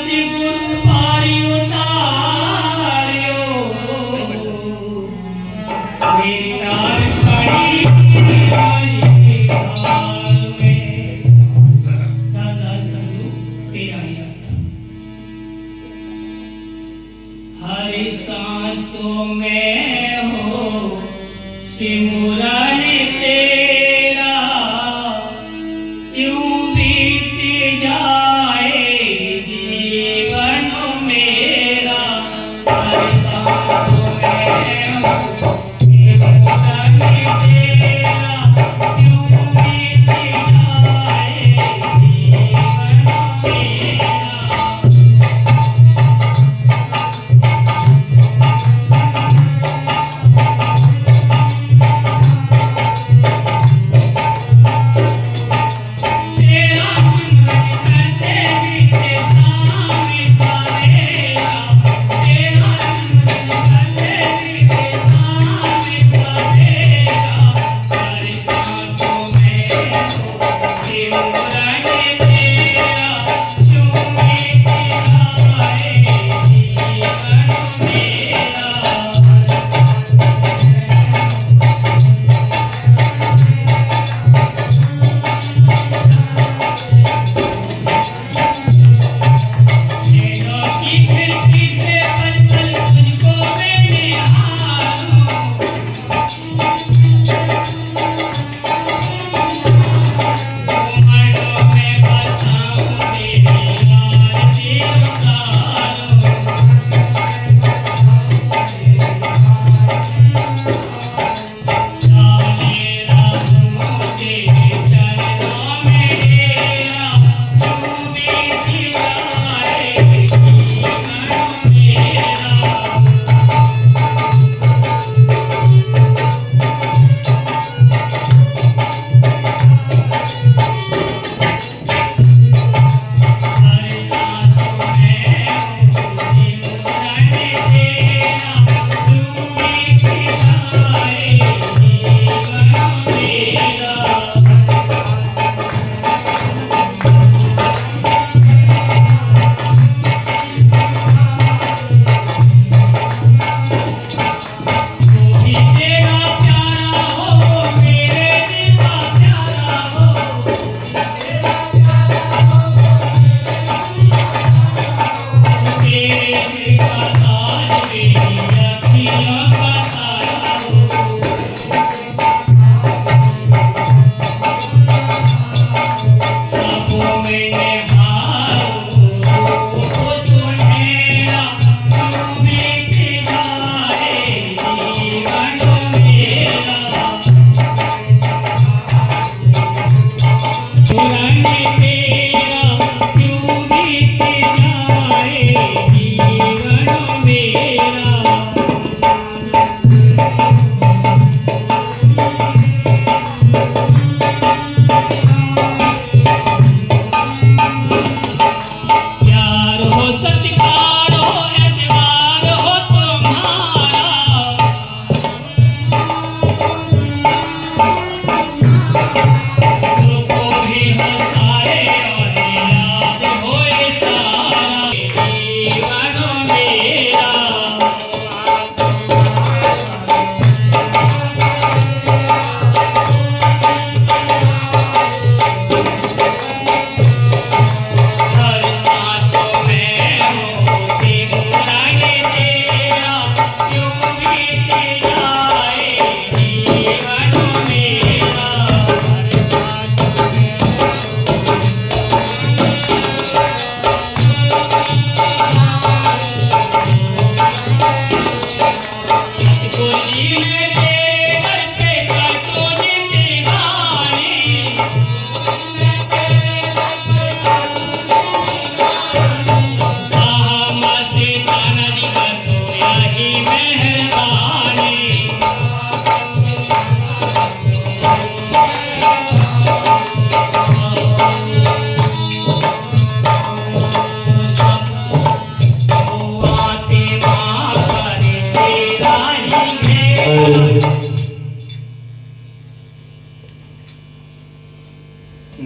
सतगुरु पारी उतारियो मेरी नार खड़ी दादा संधू तेरा ही हर सांसों में हो सिमरन तेरा यूं बीत जाए जीवन मेरा हर सांसों में हो सिमरन तेरा यूं बीत जाए जीवन मेरा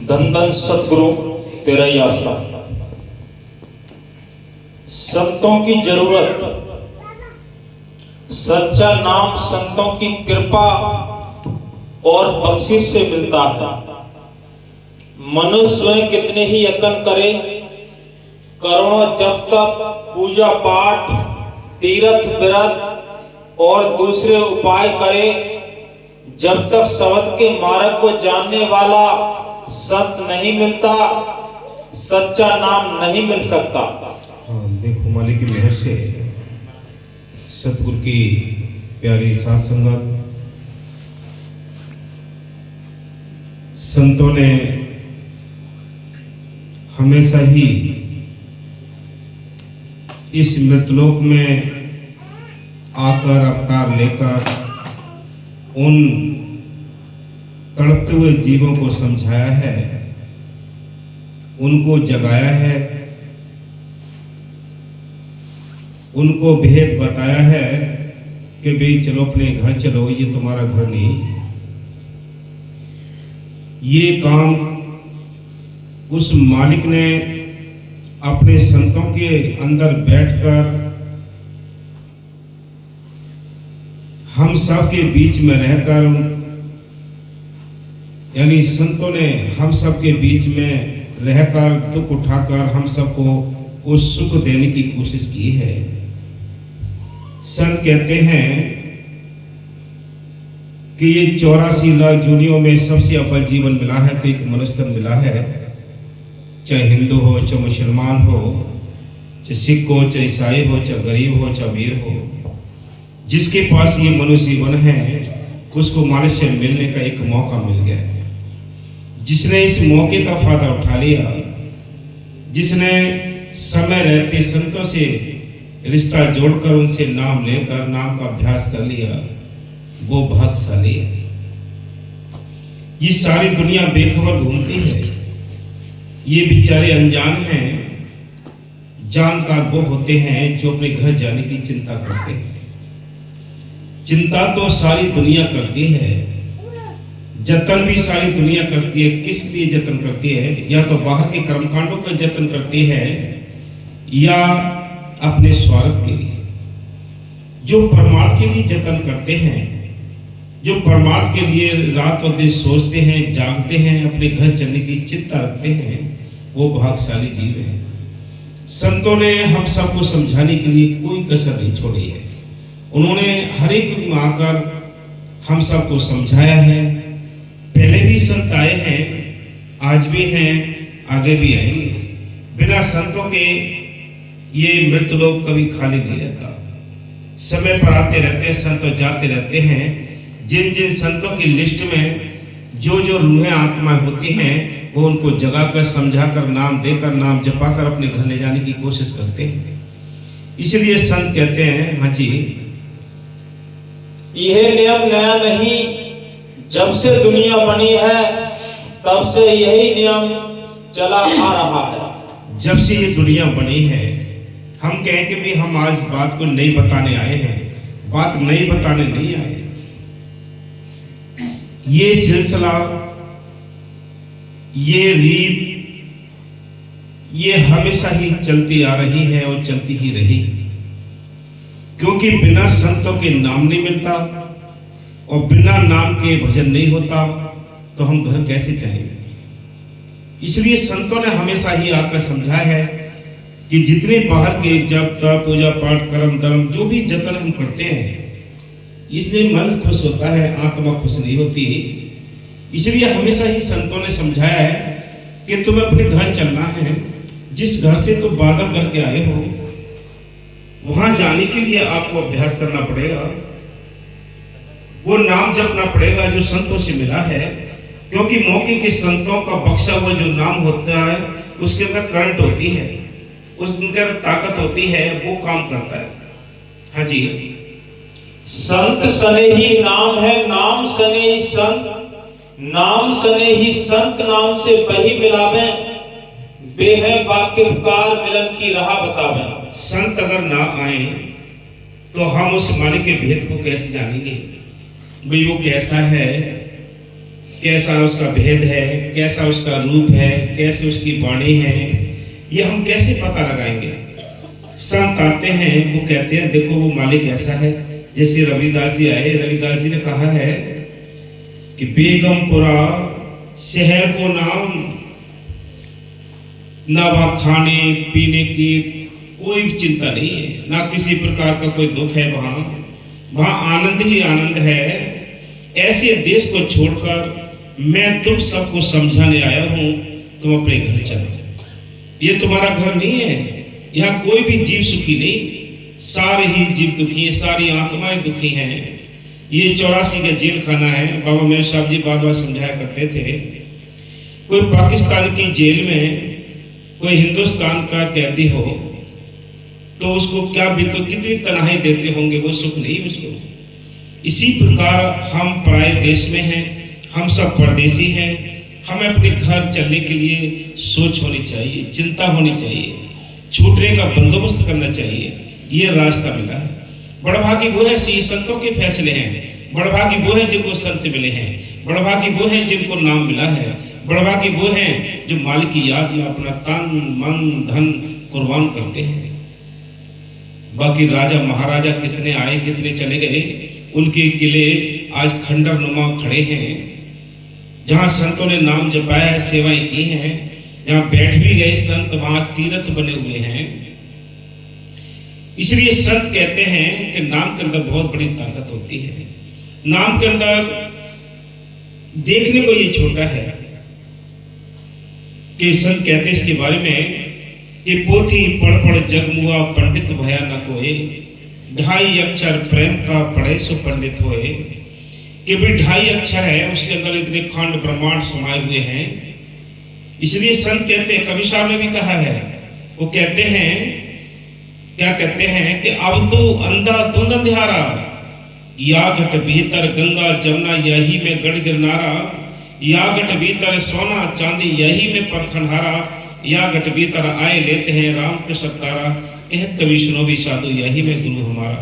धन धन सतगुरु तेरा ही आसरा। संतों की जरूरत। सच्चा नाम संतों की कृपा और बख्शिश से मिलता है। मनुष्य स्वयं कितने ही यत्न करे, करोड़ों जब तक पूजा पाठ, तीर्थ व्रत और दूसरे उपाय करे, जब तक शब्द के मार्ग को जानने वाला संत नहीं मिलता, सच्चा नाम नहीं मिल सकता। हाँ, देखो मालिक की मेहर से सतगुरु की प्यारी साथ संगत, संतों ने हमेशा ही इस मृतलोक में आकर अवतार लेकर उन तड़पते हुए जीवों को समझाया है, उनको जगाया है, उनको भेद बताया है कि भाई चलो अपने घर चलो, ये तुम्हारा घर नहीं। ये काम उस मालिक ने अपने संतों के अंदर बैठकर हम सब के बीच में रहकर, यानी संतों ने हम सब के बीच में रहकर दुख उठाकर हम सबको उस सुख देने की कोशिश की है। संत कहते हैं कि ये 84 लाख जूनियों में सबसे अव्वल जीवन मिला है तो एक मनुष्य तन मिला है, चाहे हिंदू हो, चाहे मुसलमान हो, चाहे सिख हो, चाहे ईसाई हो, चाहे गरीब हो, चाहे अमीर हो, जिसके पास ये मनुष्य जीवन है उसको मालिक से मिलने का एक मौका मिल गया है। जिसने इस मौके का फायदा उठा लिया, जिसने समय रहते संतों से रिश्ता जोड़कर उनसे नाम लेकर नाम का अभ्यास कर लिया, वो भाग्यशाली है। ये सारी दुनिया बेखबर घूमती है, ये बेचारे अनजान हैं। जानकार वो होते हैं जो अपने घर जाने की चिंता करते हैं। चिंता तो सारी दुनिया करती है, जतन भी सारी दुनिया करती है। किस लिए जतन करती है? या तो बाहर के कर्मकांडों का जतन करती है या अपने स्वार्थ के लिए। जो परमार्थ के लिए जतन करते हैं, जो परमार्थ के लिए रात और दिन सोचते हैं, जागते हैं, अपने घर चलने की चिंता रखते हैं, वो भाग्यशाली जीव है। संतों ने हम सबको समझाने के लिए कोई कसर नहीं छोड़ी है। उन्होंने हर एक में आकर हम सबको समझाया है। पहले भी संत आए हैं, आज भी हैं, आगे भी आएंगे। बिना संतों के ये मृत लोग कभी खाली नहीं रहता। समय पर आते रहते हैं संत और जाते रहते हैं। जिन जिन संतों की लिस्ट में जो जो रूहें आत्माएं होती हैं, वो उनको जगाकर, समझाकर, नाम देकर, नाम जपाकर अपने घर ले जाने की कोशिश करते हैं। इसलिए संत कहते हैं, हाँ जी, यह नियम नया नहीं, जब से दुनिया बनी है तब से यही नियम चला आ रहा है। जब से ये दुनिया बनी है, हम कहें कि भी हम आज बात को नहीं बताने आए हैं, बात नहीं बताने नहीं आए। ये सिलसिला, ये रीत, ये हमेशा ही चलती आ रही है और चलती ही रही। क्योंकि बिना संतों के नाम नहीं मिलता और बिना नाम के भजन नहीं होता, तो हम घर कैसे जाएंगे? इसलिए संतों ने हमेशा ही आकर समझाया है कि जितने बाहर के जप तप पूजा पाठ कर्म धर्म जो भी जतन हम करते हैं, इसलिए मन खुश होता है, आत्मा खुश नहीं होती। इसलिए हमेशा ही संतों ने समझाया है कि तुम्हें अपने घर चलना है। जिस घर से तुम बादल करके आए हो, वहां जाने के लिए आपको अभ्यास करना पड़ेगा, वो नाम जपना पड़ेगा जो संतों से मिला है। क्योंकि मौके के संतों का बख्शा हुआ जो नाम होता है, उसके अंदर करंट होती है, उसके अंदर ताकत होती है, वो काम करता है। हाँ जी, संत सने ही नाम है, नाम सने ही संत, नाम सने ही संत, नाम से बही मिलावे, बेह बाकिरकार मिलन की राह बतावे। संत अगर ना आए तो हम उस मालिक के भेद को कैसे जानेंगे? भाई वो कैसा है, कैसा उसका भेद है, कैसा उसका रूप है, कैसे उसकी वाणी है, ये हम कैसे पता लगाएंगे? संत आते हैं, वो कहते हैं देखो वो मालिक ऐसा है। जैसे रविदास जी आए, रविदास जी ने कहा है कि बेगमपुरा शहर को नाम, ना वहां खाने पीने की कोई भी चिंता नहीं है, ना किसी प्रकार का कोई दुख है, वहां आनंद ही आनंद है। ऐसे देश को छोड़कर मैं तुम सबको समझाने आया हूं, तुम अपने घर चलो। ये तुम्हारा घर नहीं है, यहाँ कोई भी जीव सुखी नहीं, सारे ही जीव दुखी हैं, सारी आत्माएं दुखी हैं। ये 84 का जेल खाना है। बाबा मेरे साहब जी बार बार समझाया करते थे, कोई पाकिस्तान की जेल में कोई हिंदुस्तान का कैदी हो तो उसको क्या भी तो कितनी तन्हाई देते होंगे, वो सुख नहीं उसको। इसी प्रकार हम पराये देश में हैं, हम सब परदेसी हैं, हमें अपने घर चलने के लिए सोच होनी चाहिए, चिंता होनी चाहिए, छूटने का बंदोबस्त करना चाहिए। ये रास्ता मिला है। बड़भागी वो है, संतों के फैसले हैं। बड़भागी वो है जिनको संत मिले हैं। बड़भागी वो है जिनको नाम मिला है। बड़भागी वो है जो मालिक की याद में अपना तन मन धन कुर्बान करते हैं। बाकी राजा महाराजा कितने आए कितने चले गए, उनके किले आज खंडर नुमा खड़े हैं। जहां संतों ने नाम जपाया है, सेवाएं की हैं, जहां बैठ भी गए संत, वहां तीर्थ बने हुए हैं। इसलिए संत कहते हैं कि नाम के अंदर बहुत बड़ी ताकत होती है। नाम के अंदर देखने को ये छोटा है कि संत कहते इसके बारे में कि पोथी पढ़ पढ़ जग मुआ, पंडित भया न कोई, 2.5 अक्षर प्रेम का पढ़े सो पंडित होए। कि भी 2.5 अक्षर है, उसके अंदर इतने खंड ब्रह्मांड समाये हुए हैं। इसलिए संत कहते हैं, कबीर साहब ने भी कहा है, वो कहते हैं, क्या कहते हैं कि अब तो अंधा धुंध अंधियारा, या घट भीतर गंगा जमुना, यही में गढ़ गिरनारा, या घट भीतर सोना चांदी, यही में परखंडारा, या घट भीतर आए लेते हैं राम के सत्तारा, कहत कवि सुनो भी साधु, यही में गुरु हमारा।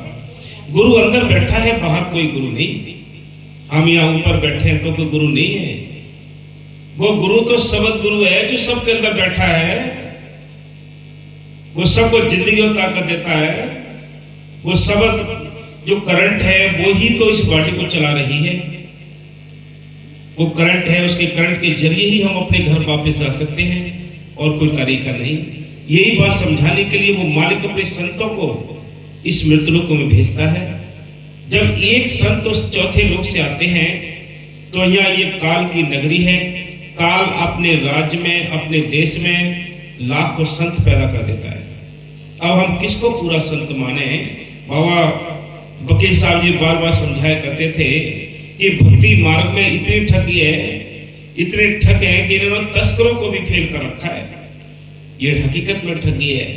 गुरु अंदर बैठा है, बाहर कोई गुरु नहीं। हम यहाँ ऊपर बैठे हैं तो कोई गुरु नहीं है। वो गुरु तो सबद गुरु है जो सबके अंदर बैठा है। वो सबको जिंदगी और ताकत देता है। वो सबद जो करंट है वो ही तो इस बॉडी को चला रही है। वो करंट है, उसके करंट के जरिए ही हम अपने घर वापस आ सकते हैं, और कोई तरीका नहीं। यही बात समझाने के लिए वो मालिक अपने संतों को इस मृतलोक में भेजता है। जब एक संत उस चौथे लोक से आते हैं तो यहाँ ये काल की नगरी है। काल अपने राज्य में, अपने देश में लाखों संत पैदा कर देता है। अब हम किसको पूरा संत माने? बाबा वकील साहब जी बार बार समझाया करते थे कि भक्ति मार्ग में इतनी ठगी है, इतने ठग है कि इन्होंने तस्करों को भी फेल कर रखा है। ये हकीकत में ठगी है।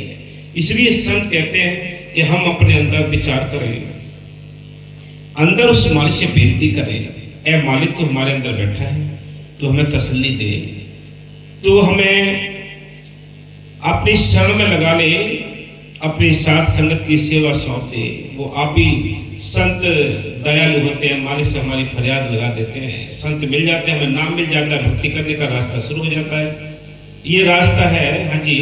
इसलिए संत कहते हैं कि हम अपने अंदर विचार करें, अंदर उस मालिक से बेनती करें, ऐ मालिक तो हमारे अंदर बैठा है, तो हमें तसल्ली दे, तो हमें अपनी शरण में लगा ले, अपनी साथ संगत की सेवा सौंप दे। वो आप ही संत दयालु होते हैं, मालिक से हमारी फरियाद लगा देते हैं, संत मिल जाते हैं, हमें नाम मिल जाता है, भक्ति करने का रास्ता शुरू हो जाता है। ये रास्ता है। हाँ जी,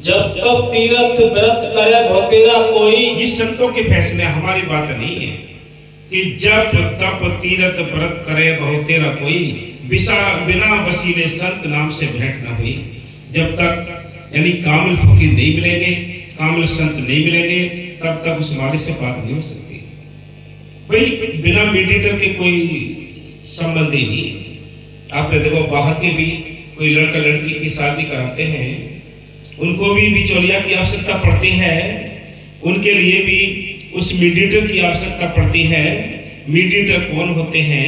जब तक तीर्थ व्रत करे भो तेरा कोई, ये संतों के फैसले, हमारी बात नहीं है कि जब तप तीर्थ व्रत करे बहु तेरा कोई, बिना वसीले संत नाम से भेंट न हुई। जब तक यानी कामिल फकीर नहीं मिलेंगे, कामिल संत नहीं मिलेंगे, तब तक उस मालिक से बात नहीं हो सकती। भाई बिना मेडिएटर के कोई संबंध ही नहीं। आपने देखो बाहर के भी कोई लड़का लड़की की शादी कराते हैं, उनको भी बिचौलिया की आवश्यकता पड़ती है, उनके लिए भी उस मीडिएटर की आवश्यकता पड़ती है। मीडिएटर कौन होते हैं?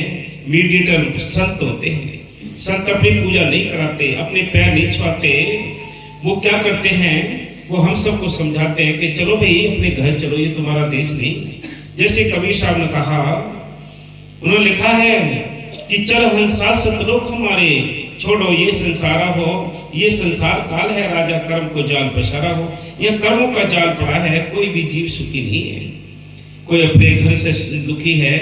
मीडिएटर संत होते हैं। संत अपनी पूजा नहीं कराते, अपने पैर नहीं छुआते। वो क्या करते हैं? वो हम सबको समझाते हैं कि चलो भाई अपने घर चलो, ये तुम्हारा देश नहीं। जैसे कबीर साहब ने कहा, उन्होंने लिखा है कि चल हंसा सतलोक हमारे, छोड़ो ये संसारा हो, ये संसार काल है, राजा कर्म को जाल पसारा हो। यह कर्मों का जाल पड़ा है, कोई भी जीव सुखी नहीं है। कोई अपने घर से दुखी है,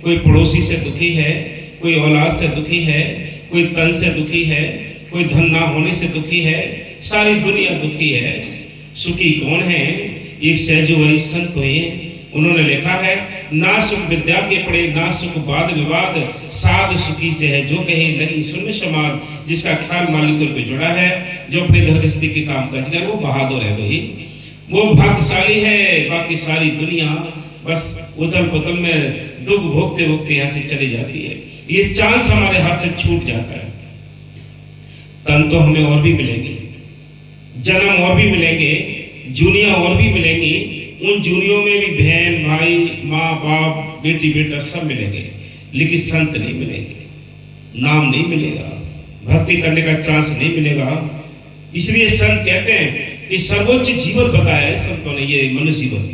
कोई पड़ोसी से दुखी है, कोई औलाद से दुखी है, कोई तन से दुखी है, कोई धन ना होने से दुखी है, सारी दुनिया दुखी है। सुखी कौन है? एक सहजो वही संत हुए। उन्होंने लिखा है, ना सुख विद्या के पड़े, ना सुख वाद विवाद, साध सुखी से है जो कहे लगी सुन समाज। जिसका ख्याल मालिक पे जुड़ा है, जो अपने घर गृहस्थी के काम काज करे, वो बहादुर है भाई, वो भाग्यशाली है। बाकी सारी दुनिया बस उथल पुथल में दुख भोगते भोगते यहाँ से चली जाती है। ये चांस हमारे हाथ से छूट जाता है। तन तो हमें और भी मिलेंगे, जन्म और भी मिलेंगे, जूनियां और भी मिलेंगी। उन जूनियों में भी बहन भाई माँ बाप बेटी बेटा सब मिलेंगे, लेकिन संत नहीं मिलेंगे, नाम नहीं मिलेगा, भक्ति करने का चांस नहीं मिलेगा। इसलिए संत कहते हैं कि सर्वोच्च जीवन बताया है संतों ने, ये मनुष्य जीवन,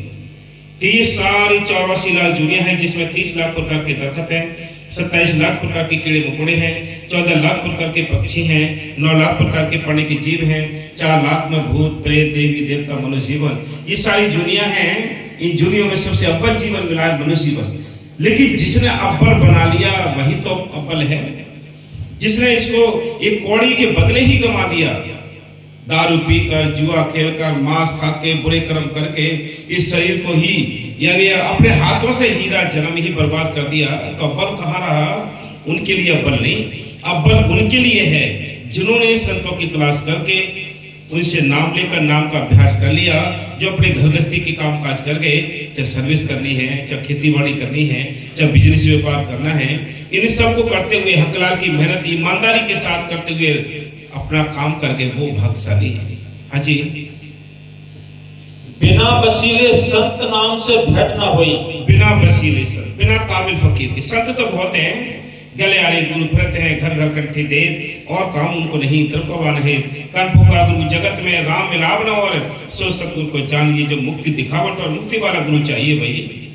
कि ये सारी 84 लाख जूनियां हैं, जिसमें 30 लाख प्रकार के दरख्त हैं, 27 लाख प्रकार के कीड़े मकोड़े हैं, 14 लाख प्रकार के पक्षी हैं, 9 लाख प्रकार के पानी के जीव हैं, 4 लाख में भूत प्रेत देवी देवता मनुष्य जीवन। ये सारी दुनिया हैं। इन दुनिया में सबसे अव्वल जीवन मिला है मनुष्य जीवन। लेकिन जिसने अव्वल बना लिया वही तो अव्वल है। जिसने इसको एक कौड़ी के बदले ही गंवा दिया, दारू पीकर, जुआ खेलकर, मांस खा के, बुरे कर्म करके इस शरीर को ही यानी अपने हाथों से हीरा जन्म ही बर्बाद कर दिया, तो अव्वल कहाँ रहा? उनके लिए अव्वल नहीं, अव्वल उनके लिए है जिन्होंने संतों की तलाश करके उनसे नाम लेकर नाम का अभ्यास कर लिया, जो अपने घर गृहस्थी के काम काज कर गए, चाहे सर्विस करनी है, चाहे खेती बाड़ी करनी है, चाहे बिजनेस व्यापार करना है, इन सब को करते हुए हकलाल की मेहनत ईमानदारी के साथ करते हुए अपना काम करके वो भाग्यशाली है। हाँ जी, बिना वसीले संत नाम से भेंट न हुई। बिना वसीले संत, बिना काबिल फकीर के संत तो बहुत हैं, गले आले गुरु प्रत हैं, घर घर कंठी देव, और काम उनको नहीं तृपवान है। कन पुकार गुरु जगत में राम मिलाव न, और सो सतगुरु को जानिए, जो मुक्ति दिखावट और मुक्ति वाला गुरु चाहिए भाई,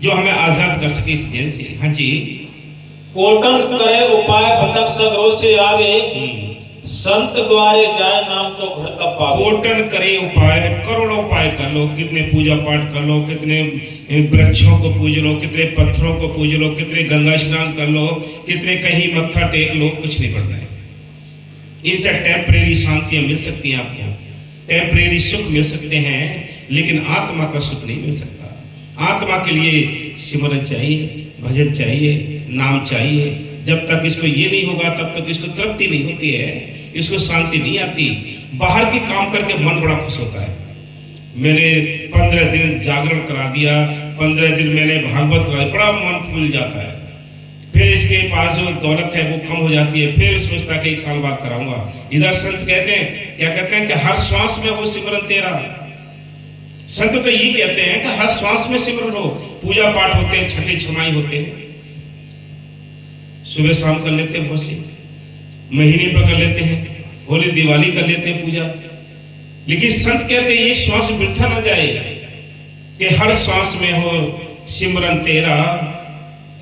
जो हमें आजाद कर सके इस जेल से। हाँ जी, कोटन करे उपाय भटक सगरो से आवे, संत द्वारे जाए नाम तो घर तक पावे। कोटन करे उपाय, करोड़ों उपाय कर लो, कितने पूजा पाठ कर लो, कितने वृक्षों को पूज लो, कितने पत्थरों को पूज लो, कितने गंगा स्नान कर लो, कितने कहीं मत्था टेक लो, कुछ नहीं बढ़ना है। इनसे टेम्परेरी शांतियां मिल सकती हैं आपको, टेम्परेरी सुख मिल सकते हैं, लेकिन आत्मा का सुख नहीं मिल सकता। आत्मा के लिए सिमरन चाहिए, भजन चाहिए, नाम चाहिए। जब तक इसको ये नहीं होगा तब तक इसको तृप्ति नहीं होती है, इसको शांति नहीं आती। बाहर के काम करके मन बड़ा खुश होता है। मैंने 15 दिन जागरण करा दिया, 15 दिन मैंने भागवत करा दिया, बड़ा मन फूल जाता है। फिर इसके पास जो दौलत है वो कम हो जाती है, फिर सोचता है कि 1 साल बाद कराऊंगा। इधर संत कहते हैं, क्या कहते हैं कि हर श्वास में वो सिमरन तेरा। संत तो ये कहते हैं कि हर श्वास में सिमरन हो। पूजा पाठ होते हैं, छठे छमाई होते हैं, सुबह शाम कर लेते हैं, बहुत सी महीने पर कर लेते हैं, होली दिवाली कर लेते हैं पूजा। लेकिन संत कहते हैं ये श्वास वृथा ना जाए, कि हर श्वास में हो सिमरन तेरा।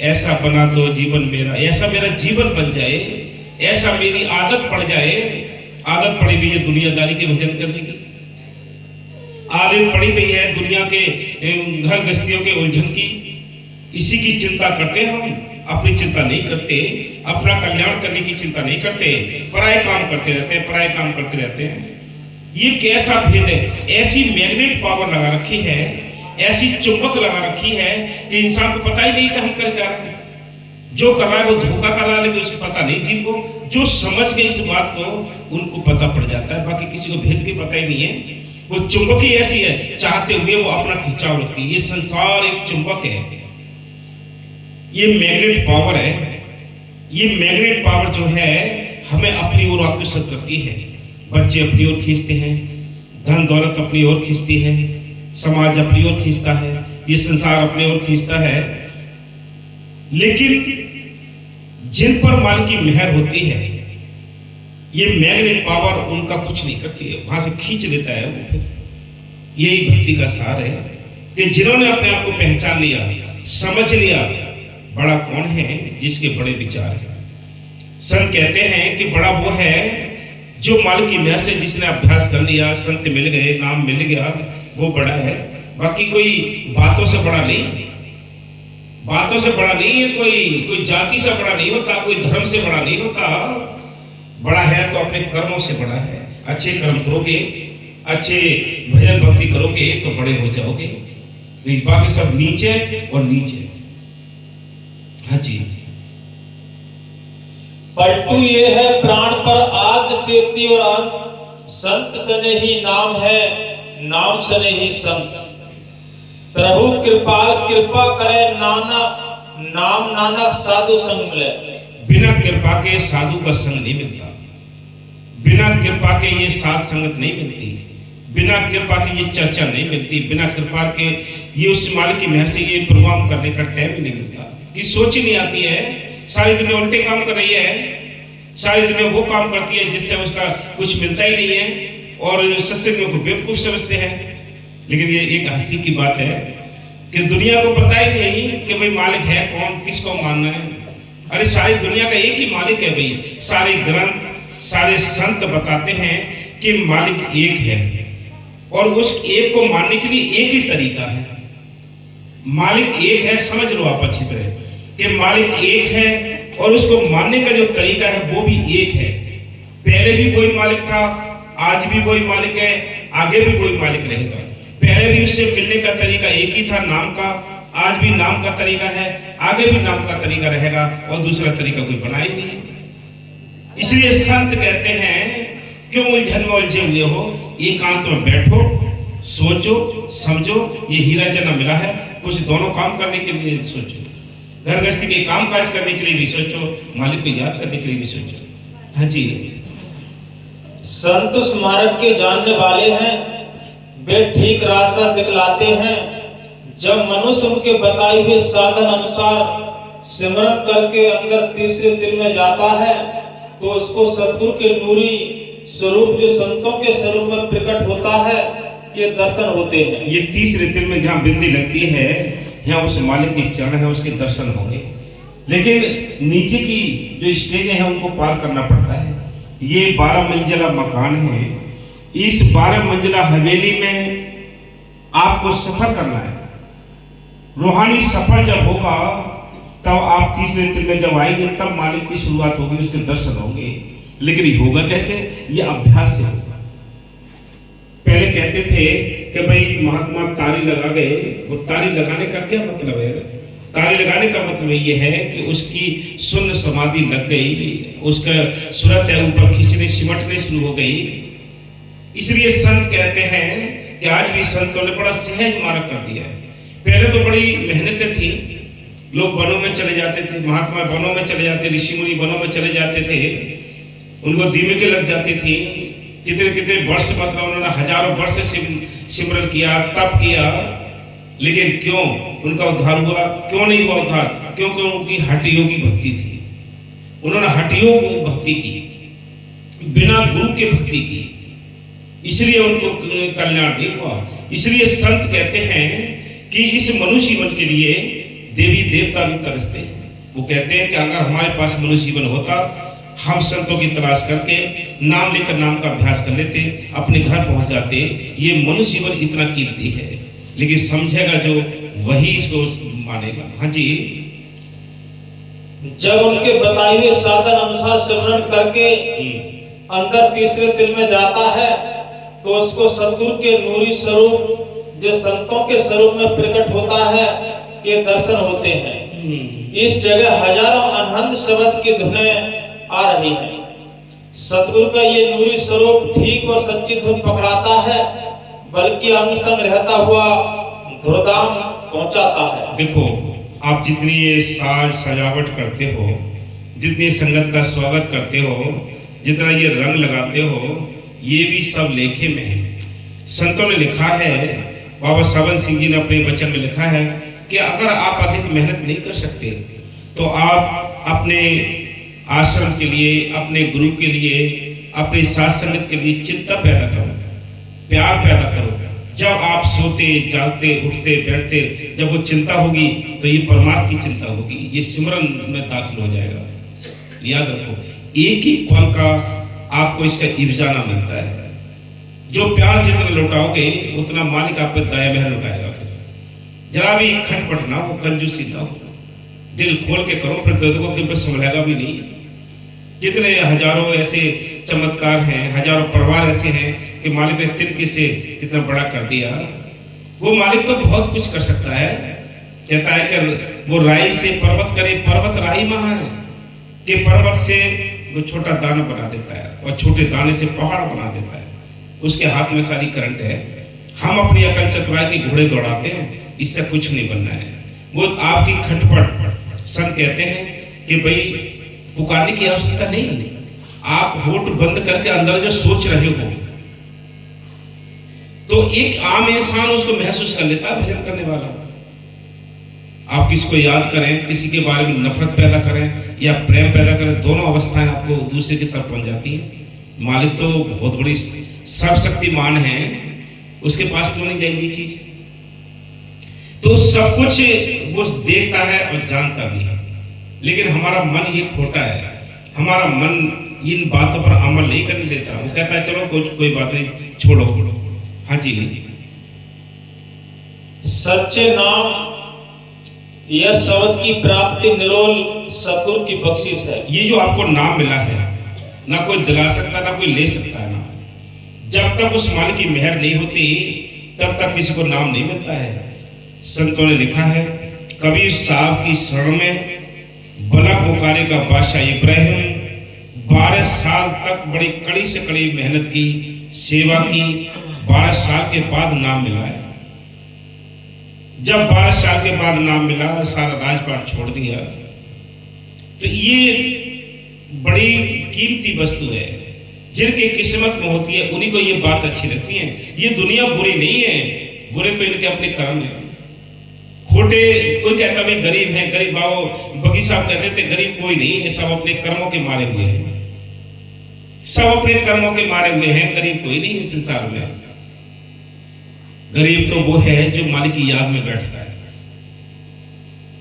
ऐसा बना दो जीवन मेरा, ऐसा मेरा जीवन बन जाए, ऐसा मेरी आदत पड़ जाए। आदत पड़ी हुई है दुनियादारी के भजन करने की, आदत पड़ी हुई है दुनिया के घर गृहस्थियों के उलझन की। इसी की चिंता करते हैं हम, अपनी चिंता नहीं करते, अपना कल्याण करने की चिंता नहीं करते, पराये काम करते रहते हैं, पराये काम करते रहते हैं। ये कैसा भेद है? ऐसी मैग्नेट पावर लगा रखी है, ऐसी चुंबक लगा रखी है कि इंसान को पता ही नहीं कि हम कर क्या रहे हैं। जो कर रहा है वो धोखा कर रहा है, लेकिन उसको पता नहीं। जीव को जो समझ गए इस बात को उनको पता पड़ जाता है, बाकी किसी को भेद के पता ही नहीं है। वो चुंबक ही ऐसी है, चाहते हुए वो अपना खिंचाव रखती है। ये संसार एक चुंबक है, ये मैग्नेट पावर है। ये मैग्नेट पावर जो है हमें अपनी ओर आकर्षित करती है। बच्चे अपनी ओर खींचते हैं, धन दौलत अपनी ओर खींचती है, समाज अपनी ओर खींचता है, ये संसार अपनी ओर खींचता है। लेकिन जिन पर माल की मेहर होती है, ये मैग्नेट पावर उनका कुछ नहीं करती है, वहां से खींच लेता है वो। फिर यही भक्ति का सार है कि जिन्होंने अपने आप को पहचान लिया, समझ लिया, बड़ा कौन है जिसके बड़े विचार हैं। संत कहते हैं कि बड़ा वो है जो माल की मेहर से जिसने अभ्यास कर लिया, संत मिल गए, नाम मिल गया, वो बड़ा है। बाकी कोई बातों से बड़ा नहीं, बातों से बड़ा नहीं है, कोई जाति से बड़ा नहीं होता, कोई धर्म से बड़ा नहीं होता। बड़ा है तो अपने कर्मों से बड़ा है। अच्छे कर्म करोगे, अच्छे भजन भक्ति करोगे तो बड़े हो जाओगे। बाकी सब नीचे और नीचे। हाँ जी। पलटू ये है प्राण पर आद सेती और अंत, संत सने ही नाम है, नाम सने ही संत। प्रभु कृपाल कृपा करे नाना, नाम नानक साधु संग मिले। बिना कृपा के साधु का संग नहीं मिलता, बिना कृपा के ये साध संगत नहीं मिलती, बिना कृपा की ये चर्चा नहीं मिलती, बिना कृपा के ये उस मालिक की मेहर से ये प्रोग्राम करने का टाइम ही नहीं मिलता। कि सोच ही नहीं आती है, सारी दुनिया उल्टे काम कर रही है, सारी दुनिया वो काम करती है जिससे उसका कुछ मिलता ही नहीं है, और सत्संगियों को बेवकूफ समझते हैं। लेकिन ये एक हंसी की बात है कि दुनिया को पता ही नहीं कि भाई मालिक है कौन, किसको मानना है। अरे सारी दुनिया का एक ही मालिक है भाई। सारे ग्रंथ, सारे संत बताते हैं कि मालिक एक है, और उस एक को मानने के लिए एक ही तरीका है। मालिक एक है, समझ लो आप अच्छी तरह कि मालिक एक है, और उसको मानने का जो तरीका है वो भी एक है। पहले भी कोई मालिक था, आज भी कोई मालिक है, आगे भी कोई मालिक रहेगा। पहले भी उससे मिलने का तरीका एक ही था, नाम का, आज भी नाम का तरीका है, आगे भी नाम का तरीका रहेगा, और दूसरा तरीका कोई बना ही नहीं। इसलिए संत कहते हैं क्यों उलझन में उलझे हुए हो, एकांत में बैठो, सोचो समझो, ये हीरा जना मिला है, कुछ दोनों काम करने के लिए सोचो, घर गृहस्थी के काम काज करने के लिए भी सोचो, मालिक को याद करने के लिए भी सोचो। हाँ जी। संत उस मार्ग के जानने वाले हैं, वे ठीक रास्ता दिखलाते हैं। जब मनुष्य उनके बताए हुए साधन अनुसार सिमरन करके अंदर तीसरे दिल में जाता है, तो उसको सतगुरु के नूरी स्वरूप जो संतों के स्वरूप में प्रकट होता है के दर्शन होते हैं। ये तीसरे दिल में जहाँ बिंदी लगती है, यहाँ उस मालिक के चरण है, उसके दर्शन होंगे। लेकिन नीचे की जो स्टेज है उनको पार करना पड़ता है। ये 12 मंजिला मकान है, इस 12 मंजिला हवेली में आपको सफर करना है। रूहानी सफर जब होगा तब आप तीसरे दिल में जब आएंगे तब मालिक की शुरुआत होगी, उसके दर्शन होंगे। लेकिन ये होगा कैसे? ये अभ्यास से होगा। पहले कहते थे कि भाई महात्मा ताली लगा गए, वो ताली लगाने का क्या मतलब है? ताली लगाने का मतलब ये है कि उसकी सुन्न समाधि लग गई, उसका सूरत है ऊपर खींचने सिमटने शुरू हो गई। इसलिए संत कहते हैं कि आज भी संतों ने बड़ा सहज मार्ग कर दिया है। पहले तो बड़ी मेहनतें थी, लोग वनों में चले जाते थे, महात्मा वनों में चले जाते, ऋषि मुनि वनों में चले जाते थे, उनको दीमकें लग जाती थी। कितने कितने वर्ष, मतलब उन्होंने हजारों वर्ष सिमरन किया, तप किया, लेकिन क्यों उनका उद्धार हुआ? क्यों नहीं हुआ उद्धार? क्योंकि उनकी हठयोग की भक्ति थी। उन्होंने हठयोग भक्ति की, बिना गुरु के भक्ति की, इसलिए उनको कल्याण नहीं हुआ। इसलिए संत कहते हैं कि इस मनुष्य जीवन के लिए देवी देवता भी तरसते हैं। वो कहते हैं कि अगर हमारे पास मनुष्य जीवन होता, हम संतों की तलाश करके नाम लेकर नाम का अभ्यास कर लेते, अपने घर पहुंच जाते। ये मनुष्य जीवन इतना कीमती है, लेकिन समझेगा जो वही इसको मानेगा। हाँ जी। जब उनके बताए हुए साधन अनुसार सिमरन करके अंदर तीसरे दिल में जाता है, तो उसको सतगुरु के नूरी स्वरूप जो संतों के स्वरूप में प्रकट होता है के दर्शन होते हैं। इस जगह हजारों अनहद शब्द की धुनें आ रही है। सतगुरु का ये नूरी स्वरूप ठीक और सच्ची धुन पकड़ाता है, बल्कि अंग संग रहता हुआ धुरधाम पहुंचाता है। देखो, आप जितनी ये साज सजावट करते हो, जितनी संगत का स्वागत करते हो, जितना ये रंग लगाते हो, ये भी सब लेखे में है। संतों ने लिखा है, बाबा सावन सिंह जी ने अपने वचन में लिखा है कि अगर आप अधिक मेहनत नहीं कर सकते तो आप अपने आश्रम के लिए, अपने गुरु के लिए, अपनी साथ संगत के लिए चिंता पैदा करो, प्यार पैदा करो। जब आप सोते जागते उठते बैठते, जब वो चिंता होगी तो ये परमार्थ की चिंता होगी, ये सिमरन में दाखिल हो जाएगा। याद रखो, एक ही पल का आपको इसका इब्जाना मिलता है। जो प्यार जितना लौटाओगे उतना मालिक आप पे दया महल लौटाएगा। फिर जरा भी खटपट ना हो, कंजूसी ना हो, दिल खोल के करो, फिर देखो कि बस संभलेगा भी नहीं। कितने हजारों ऐसे चमत्कार हैं, हजारों परिवार ऐसे हैं कि मालिक ने तिनके से कितना बड़ा कर दिया। वो मालिक तो बहुत कुछ कर सकता है। कहता है कि वो राई से पर्वत करे, पर्वत राई महा है कि पर्वत से वो छोटा दाना बना देता है और छोटे दाने से पहाड़ बना देता है। उसके हाथ में सारी करंट है। हम अपनी अकल चतुराई के घोड़े दौड़ाते हैं, इससे कुछ नहीं बनना है। वो आपकी खटपट, संत कहते हैं कि भाई पुकारने की आवश्यकता नहीं, आप होठ बंद करके अंदर जो सोच रहे हो तो एक आम इंसान उसको महसूस कर लेता है। भजन करने वाला, आप किसको याद करें, किसी के बारे में नफरत पैदा करें या प्रेम पैदा करें, दोनों अवस्थाएं आपको दूसरे की तरफ पहुंच जाती है। मालिक तो बहुत बड़ी सर्वशक्तिमान है, उसके पास क्यों नहीं जाएगी चीज? तो सब कुछ वो देखता है और जानता भी है, लेकिन हमारा मन ये खोटा है। हमारा मन इन बातों पर अमल नहीं करने देता। वो कहता है चलो कोई बात नहीं, छोड़ो। हाँ जी, सच्चे नाम यह शब्द की प्राप्ति निरोल सतगुरु की बख्शिश है। ये जो आपको नाम मिला है, ना कोई दिला सकता, ना कोई ले सकता है। ना जब तक उस मालिक की मेहर नहीं होती तब तक किसी को नाम नहीं मिलता है। संतों ने लिखा है, कबीर साहब की शरण में बला पुकारे का बादशाह इब्राहिम 12 साल तक बड़ी कड़ी से कड़ी मेहनत की, सेवा की, 12 साल के बाद नाम मिला है। जब 12 साल के बाद नाम मिला, सारा राजपाट छोड़ दिया। तो ये बड़ी कीमती वस्तु है। जिनकी किस्मत में होती है उन्हीं को ये बात अच्छी लगती है। ये दुनिया बुरी नहीं है, बुरे तो इनके अपने कर्म है। खोटे, कोई कहता भाई गरीब है, गरीब बाबू बगी साहब कहते थे गरीब कोई नहीं है, सब अपने कर्मों के मारे हुए हैं। सब अपने कर्मों के मारे हुए हैं, गरीब कोई नहीं है संसार में। गरीब तो वो है जो मालिक की याद में बैठता है।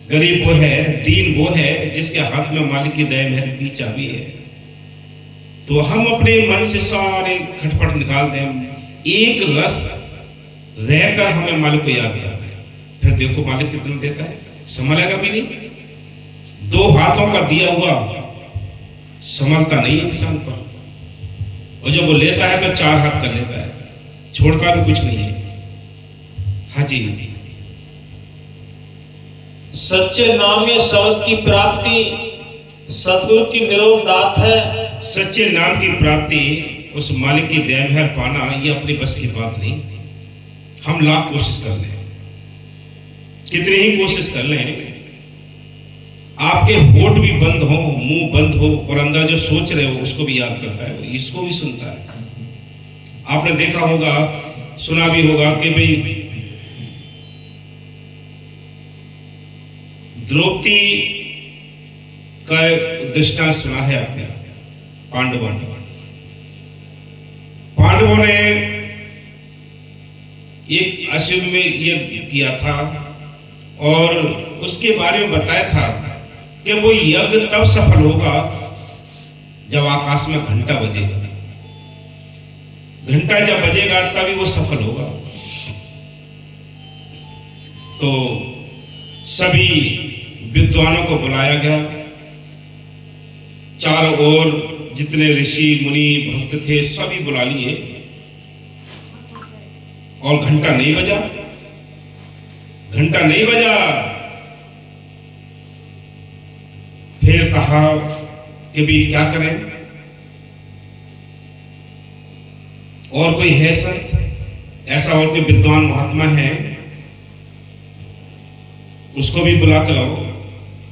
गरीब वो है, दीन वो है जिसके हाथ में मालिक की दया मेहर की चाबी है। तो हम अपने मन से सारे खटपट निकाल दें, एक रस रहकर हमें मालिक को याद करना है। फिर देखो मालिक कितना देता है, संभलेगा भी नहीं। 2 हाथों का दिया हुआ संभलता नहीं इंसान पर, और जब वो लेता है तो 4 हाथ कर लेता है, छोड़ता भी कुछ नहीं है। हाँ जी, सच्चे नाम या शब्द की प्राप्ति सतगुरु की निरोल दात है। सच्चे नाम की प्राप्ति उस मालिक की दया मेहर पाना ये अपनी बस की बात नहीं। हम लाख कोशिश कर लें, कितनी ही कोशिश कर लें, आपके होठ भी बंद हो, मुंह बंद हो, और अंदर जो सोच रहे हो उसको भी याद करता है, इसको भी सुनता है। आपने देखा होगा, सुना भी होगा कि भाई द्रौपदी का दृष्टांत सुना है आपने। पांडवों ने एक अश्व में यज्ञ किया था और उसके बारे में बताया था कि वो यज्ञ तब सफल होगा जब आकाश में घंटा बजेगा। घंटा जब बजेगा तभी वो सफल होगा। तो सभी विद्वानों को बुलाया गया, चारों ओर जितने ऋषि मुनि भक्त थे सभी बुला लिए, और घंटा नहीं बजा। घंटा नहीं बजा। फिर कहा कि भी क्या करें, और कोई है संत, ऐसा और कोई विद्वान महात्मा है, उसको भी बुला कर लाओ।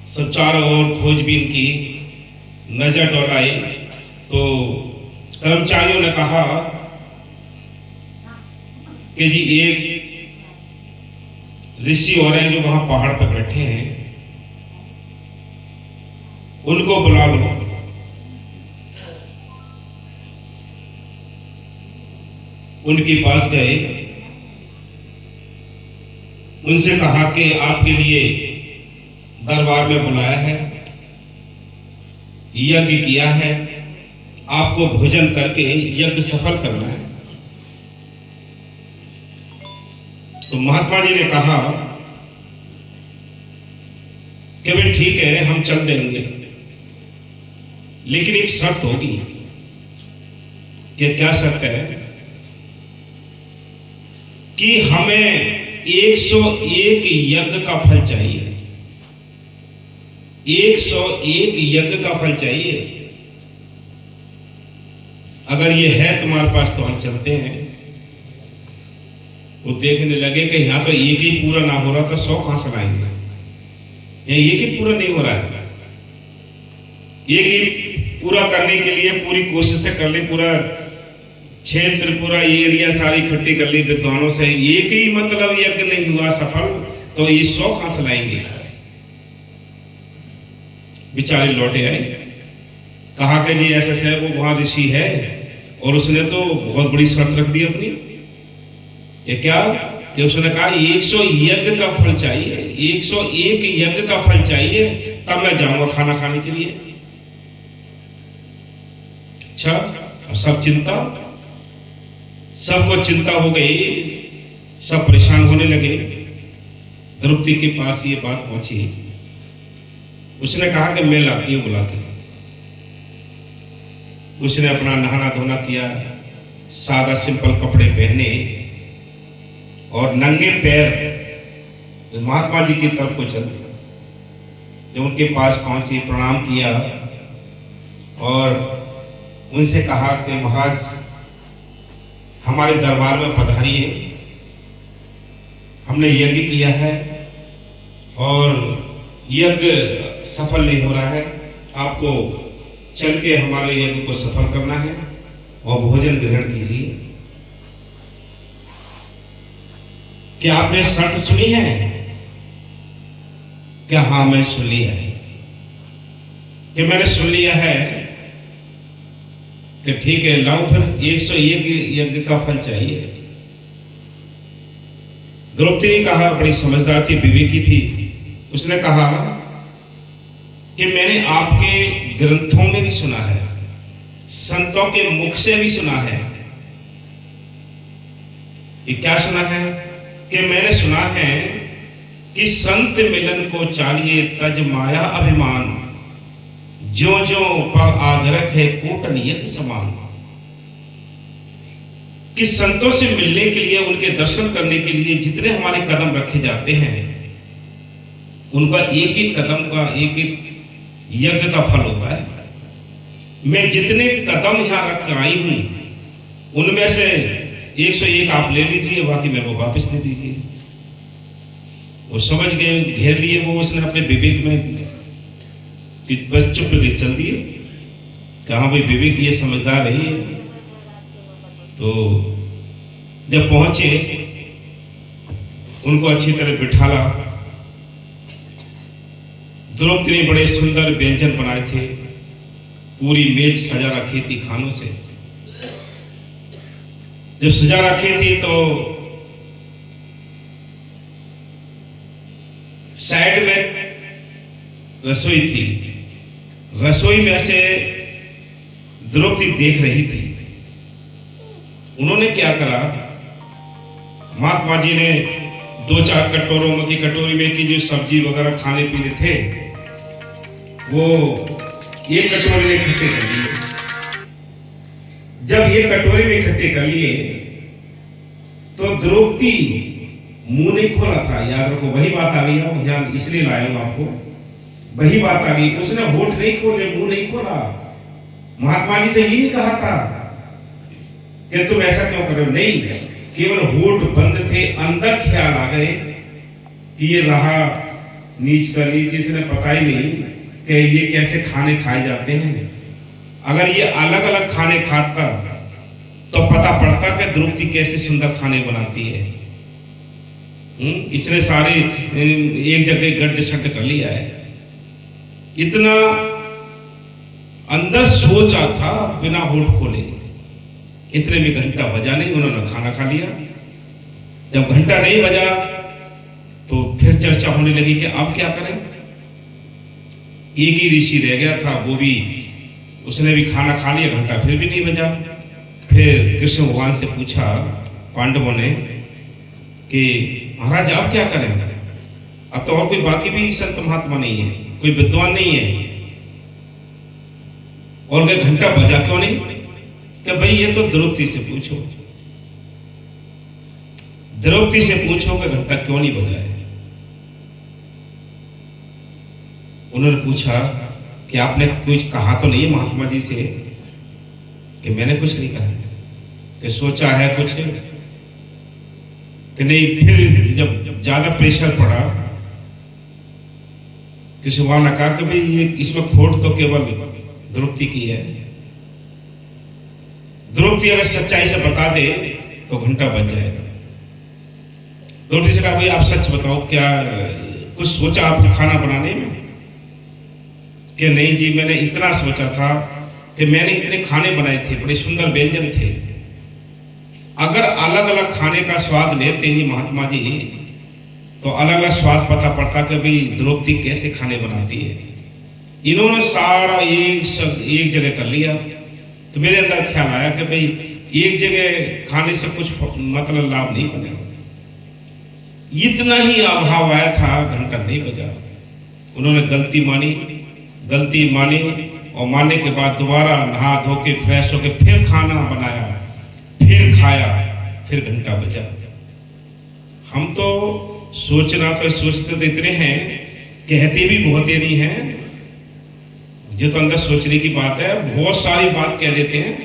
सब चारों ओर खोजबीन की, नजर दौड़ाई तो कर्मचारियों ने कहा कि जी एक ऋषि और हैं जो वहां पहाड़ पर बैठे हैं, उनको बुला लो। उनके पास गए, उनसे कहा कि आपके लिए दरबार में बुलाया है, यज्ञ किया है, आपको भोजन करके यज्ञ सफल करना है। तो महात्मा जी ने कहा कि भाई ठीक है, हम चल देंगे, लेकिन एक शर्त होगी। कि क्या शर्त है कि हमें 101 यज्ञ का फल चाहिए। 101 यज्ञ का फल चाहिए। अगर ये है तुम्हारे पास तो हम चलते हैं। वो देखने लगे कि यहाँ तो एक ही पूरा ना हो रहा तो 100 कहां से लाएंगे। ये एक ही पूरा नहीं हो रहा है। एक ही पूरा करने के लिए पूरी कोशिश कर ली, पूरा क्षेत्र पूरा ये एरिया सारी इकट्ठी कर ली विद्वानों से, एक ही मतलब यज्ञ नहीं हुआ सफल, तो ये 100 कहां से लाएंगे। बेचारे लौटे आए, कहा कि जी ऐसे से वो वहां ऋषि है और उसने तो बहुत बड़ी शर्त रख दी अपनी। ये क्या कि उसने कहा 100 यज्ञ का फल चाहिए, 101 यज्ञ का फल चाहिए, तब मैं जाऊंगा खाना खाने के लिए। अच्छा, अब सब चिंता, सबको चिंता हो गई, सब परेशान होने लगे। द्रौपदी के पास ये बात पहुंची। उसने कहा कि मैं लाती हूं बुला के। उसने अपना नहाना धोना किया, सादा सिंपल कपड़े पहने और नंगे पैर महात्मा जी की तरफ को चल दिया। जब उनके पास पहुंची, प्रणाम किया और उनसे कहा कि महाराज हमारे दरबार में पधारिए, हमने यज्ञ किया है और यज्ञ सफल नहीं हो रहा है, आपको चल के हमारे यज्ञ को सफल करना है और भोजन ग्रहण कीजिए। क्या आपने शर्त सुनी है? क्या हाँ मैं सुन लिया है, कि मैंने सुन लिया है कि ठीक है लाओ फिर 101 यज्ञ का फल चाहिए। द्रौपदी ने कहा, बड़ी समझदार थी, विवेकी थी, उसने कहा कि मैंने आपके ग्रंथों में भी सुना है, संतों के मुख से भी सुना है। कि क्या सुना है? कि मैंने सुना है कि संत मिलन को चालिए तज माया अभिमान, जो जो पर आग्रह है कोटन यज्ञ समान। कि संतों से मिलने के लिए, उनके दर्शन करने के लिए जितने हमारे कदम रखे जाते हैं, उनका एक एक कदम का एक एक यज्ञ का फल होता है। मैं जितने कदम यहां रख कर आई हूं, उनमें से 101 आप ले लीजिए, बाकी मेरे को वापस दे दीजिए। वो समझ गए, घेर लिए वो, उसने अपने विवेक में कि बस चुप के चल दिए। कहा भाई विवेक ये समझदार रही है। तो जब पहुंचे, उनको अच्छी तरह बिठाला। द्रौपदी ने बड़े सुंदर व्यंजन बनाए थे, पूरी मेज सजा रखी थी खानों से। जब सजा रखी थी तो साइड में रसोई थी, रसोई में से द्रौपदी देख रही थी। उन्होंने क्या करा, महात्मा जी ने 2-4 कटोरों में की कटोरी में की जो सब्जी वगैरह खाने पीने थे, वो एक कटोरी में इकट्ठे कर लिए। जब ये कटोरी में इकट्ठे कर लिए तो द्रौपदी मुंह नहीं खोला था। याद रखो, वही बात आ गई है, यहाँ इसलिए लाया हूं आपको, वही बात आ गई। उसने होठ नहीं खोले, मुंह नहीं खोला। महात्मा जी से ये नहीं कहा था कि तुम ऐसा क्यों कर रहे हो, नहीं, केवल होठ बंद थे। अंदर ख्याल आ गए कि ये रहा नीच का नीच, इसने पता ही नहीं कि ये कैसे खाने खाए जाते हैं। अगर ये अलग अलग खाने खाता तो पता पड़ता कि द्रौपदी कैसे सुंदर खाने बनाती है। इसने सारे एक जगह गड्ढ शड्ढ कर लिया है। इतना अंदर सोचा था बिना होठ खोले। इतने में घंटा बजा नहीं, उन्होंने खाना खा लिया। जब घंटा नहीं बजा तो फिर चर्चा होने लगी कि अब क्या करें। एक ही ऋषि रह गया था, वो भी, उसने भी खाना खा लिया, घंटा फिर भी नहीं बजा। फिर कृष्ण भगवान से पूछा पांडवों ने कि महाराज आप क्या करें, अब तो और कोई बाकी भी संत महात्मा नहीं है, कोई विद्वान नहीं है, और घंटा बजा क्यों नहीं। कि भाई ये तो द्रौपदी से पूछो, द्रौपदी से पूछो कि घंटा क्यों नहीं बजाए। उन्होंने पूछा कि आपने कुछ कहा तो नहीं महात्मा जी से? कि मैंने कुछ नहीं कहा। कि सोचा है कुछ? कि नहीं। फिर जब ज्यादा प्रेशर पड़ा कि सुबह ने कहा कि भाई ये इसमें खोट तो केवल द्रौपदी की है। द्रौपदी अगर सच्चाई से बता दे तो घंटा बज जाएगा। द्रौपदी से कहा भाई आप सच बताओ, क्या कुछ सोचा आपने खाना बनाने में? कि नहीं जी, मैंने इतना सोचा था कि मैंने इतने खाने बनाए थे, बड़े सुंदर व्यंजन थे। अगर अलग अलग खाने का स्वाद लेते नहीं महात्मा जी तो अलग अलग स्वाद पता पड़ता कि भाई द्रौपदी कैसे खाने बनाती है। इन्होंने सारा एक जगह कर लिया। तो मेरे अंदर ख्याल आया कि भाई एक जगह खाने से कुछ मतलब लाभ नहीं बनेगा। इतना ही अभाव आया था, घंटा नहीं बजा। उन्होंने गलती मानी और मानने के बाद दोबारा नहा धो के फ्रेश होके फिर खाना बनाया, फिर खाया, फिर घंटा बजा। हम तो सोचते तो इतने हैं, कहते भी बहुत देरी हैं। जो तो अंदर सोचने की बात है, बहुत सारी बात कह देते हैं।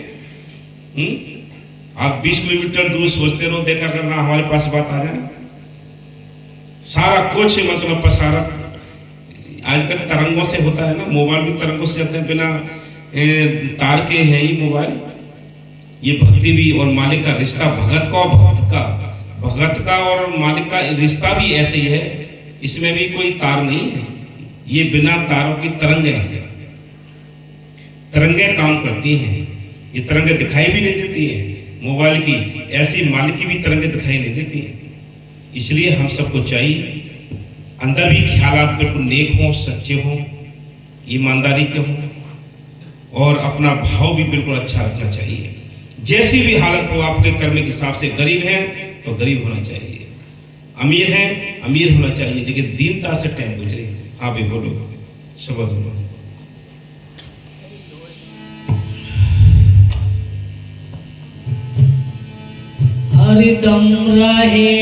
आप 20 किलोमीटर दूर सोचते रहो, देखा करना हमारे पास बात आ जाए। सारा कुछ मतलब पसारा आजकल तरंगों से होता है ना, मोबाइल भी तरंगों से चलते हैं, बिना तार के है ही मोबाइल। ये भक्ति भी और मालिक का रिश्ता, भगत का और मालिक का रिश्ता भी ऐसे ही है। इसमें भी कोई तार नहीं है, ये बिना तारों की तरंगे हैं। तरंगे काम करती हैं। ये तरंगे दिखाई भी नहीं देती है मोबाइल की, ऐसी मालिक की भी तरंगे दिखाई नहीं देती है। इसलिए हम सबको चाहिए अंदर भी ख्यालात बिल्कुल नेक हों, सच्चे हों, ईमानदारी के हों और अपना भाव भी बिल्कुल अच्छा रखना चाहिए। जैसी भी हालत हो आपके कर्म के हिसाब से, गरीब है तो गरीब होना चाहिए, अमीर है अमीर होना चाहिए, लेकिन दीनता से टाइम गुजरे। हाँ भी बोलो, शब्द बोलो। हरदम रहे